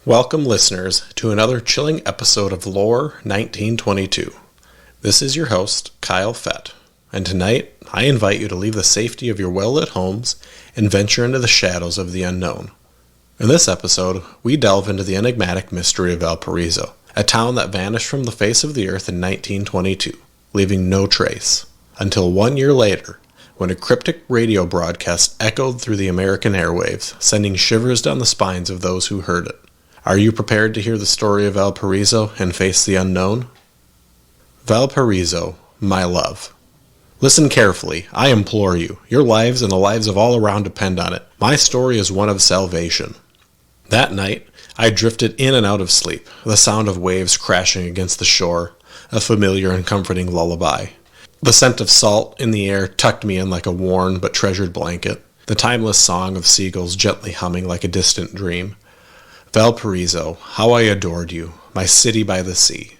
Welcome, listeners, to another chilling episode of Lore 1922. This is your host, Kyle Fett, and tonight I invite you to leave the safety of your well-lit homes and venture into the shadows of the unknown. In this episode, we delve into the enigmatic mystery of Valparaiso, a town that vanished from the face of the earth in 1922, leaving no trace, until 1 year later, when a cryptic radio broadcast echoed through the American airwaves, sending shivers down the spines of those who heard it. Are you prepared to hear the story of Valparaiso and face the unknown? Valparaiso, my love. Listen carefully, I implore you. Your lives and the lives of all around depend on it. My story is one of salvation. That night, I drifted in and out of sleep, the sound of waves crashing against the shore, a familiar and comforting lullaby. The scent of salt in the air tucked me in like a worn but treasured blanket, the timeless song of seagulls gently humming like a distant dream. Valparaiso, how I adored you, my city by the sea.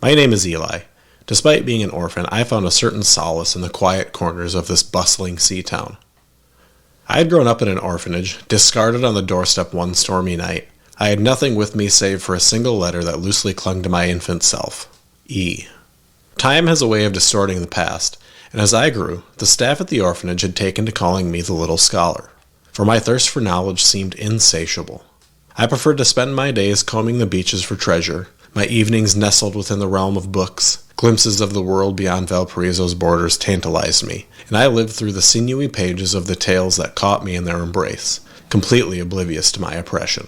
My name is Eli. Despite being an orphan, I found a certain solace in the quiet corners of this bustling sea town. I had grown up in an orphanage, discarded on the doorstep one stormy night. I had nothing with me save for a single letter that loosely clung to my infant self. E. Time has a way of distorting the past, and as I grew, the staff at the orphanage had taken to calling me the little scholar, for my thirst for knowledge seemed insatiable. I preferred to spend my days combing the beaches for treasure, my evenings nestled within the realm of books. Glimpses of the world beyond Valparaiso's borders tantalized me, and I lived through the sinewy pages of the tales that caught me in their embrace, completely oblivious to my oppression.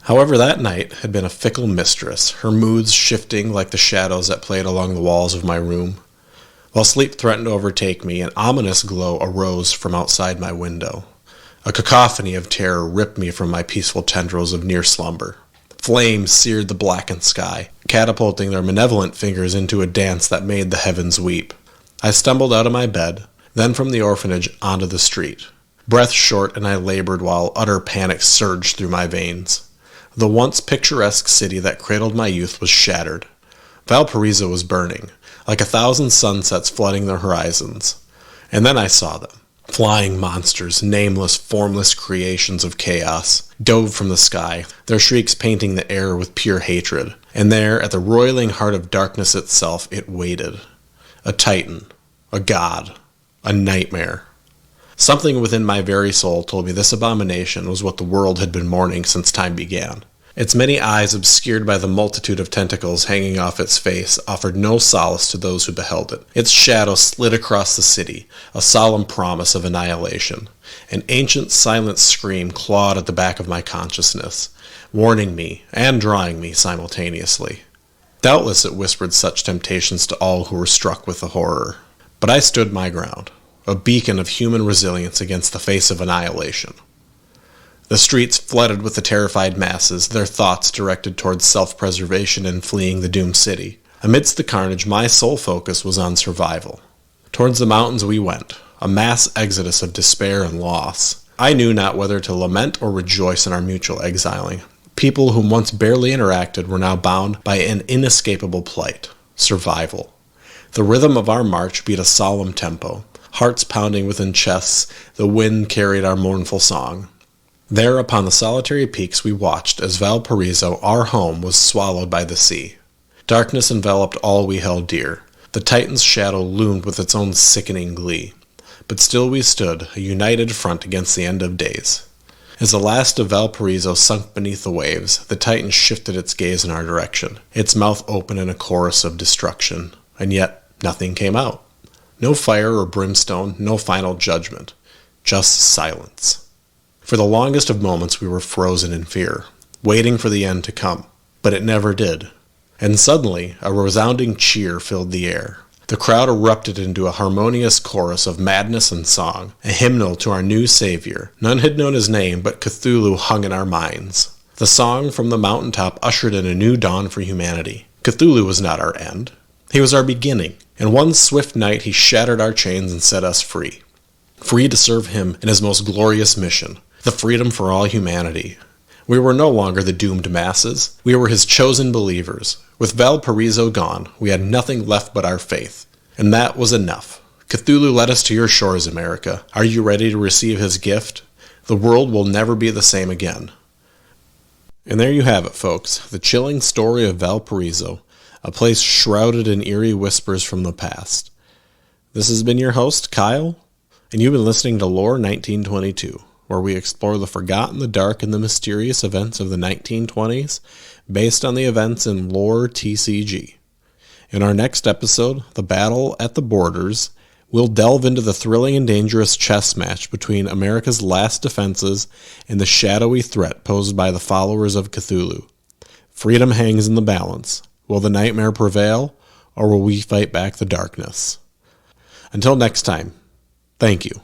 However, that night had been a fickle mistress, her moods shifting like the shadows that played along the walls of my room. While sleep threatened to overtake me, an ominous glow arose from outside my window. A cacophony of terror ripped me from my peaceful tendrils of near slumber. Flames seared the blackened sky, catapulting their malevolent fingers into a dance that made the heavens weep. I stumbled out of my bed, then from the orphanage onto the street. Breath short, and I labored while utter panic surged through my veins. The once picturesque city that cradled my youth was shattered. Valparaiso was burning, like 1,000 sunsets flooding the horizons. And then I saw them. Flying monsters, nameless, formless creations of chaos, dove from the sky, their shrieks painting the air with pure hatred. And there, at the roiling heart of darkness itself, it waited. A titan, a god, a nightmare. Something within my very soul told me this abomination was what the world had been mourning since time began. Its many eyes, obscured by the multitude of tentacles hanging off its face, offered no solace to those who beheld it. Its shadow slid across the city, a solemn promise of annihilation. An ancient, silent scream clawed at the back of my consciousness, warning me and drawing me simultaneously. Doubtless it whispered such temptations to all who were struck with the horror. But I stood my ground, a beacon of human resilience against the face of annihilation. The streets flooded with the terrified masses, their thoughts directed towards self-preservation and fleeing the doomed city. Amidst the carnage, my sole focus was on survival. Towards the mountains we went, a mass exodus of despair and loss. I knew not whether to lament or rejoice in our mutual exiling. People whom once barely interacted were now bound by an inescapable plight: survival. The rhythm of our march beat a solemn tempo. Hearts pounding within chests, the wind carried our mournful song. There upon the solitary peaks we watched as Valparaiso, our home, was swallowed by the sea. Darkness enveloped all we held dear. The Titan's shadow loomed with its own sickening glee. But still we stood, a united front against the end of days. As the last of Valparaiso sunk beneath the waves, the Titan shifted its gaze in our direction, its mouth open in a chorus of destruction. And yet nothing came out. No fire or brimstone, no final judgment. Just silence. For the longest of moments we were frozen in fear, waiting for the end to come. But it never did. And suddenly, a resounding cheer filled the air. The crowd erupted into a harmonious chorus of madness and song, a hymnal to our new savior. None had known his name, but Cthulhu hung in our minds. The song from the mountaintop ushered in a new dawn for humanity. Cthulhu was not our end. He was our beginning. In one swift night he shattered our chains and set us free. Free to serve him in his most glorious mission. The freedom for all humanity. We were no longer the doomed masses. We were his chosen believers. With Valparaiso gone, we had nothing left but our faith. And that was enough. Cthulhu led us to your shores, America. Are you ready to receive his gift? The world will never be the same again. And there you have it, folks, the chilling story of Valparaiso, a place shrouded in eerie whispers from the past. This has been your host, Kyle, and you've been listening to Lore 1922, where we explore the forgotten, the dark, and the mysterious events of the 1920s based on the events in Lore TCG. In our next episode, The Battle at the Borders, we'll delve into the thrilling and dangerous chess match between America's last defenses and the shadowy threat posed by the followers of Cthulhu. Freedom hangs in the balance. Will the nightmare prevail, or will we fight back the darkness? Until next time, thank you.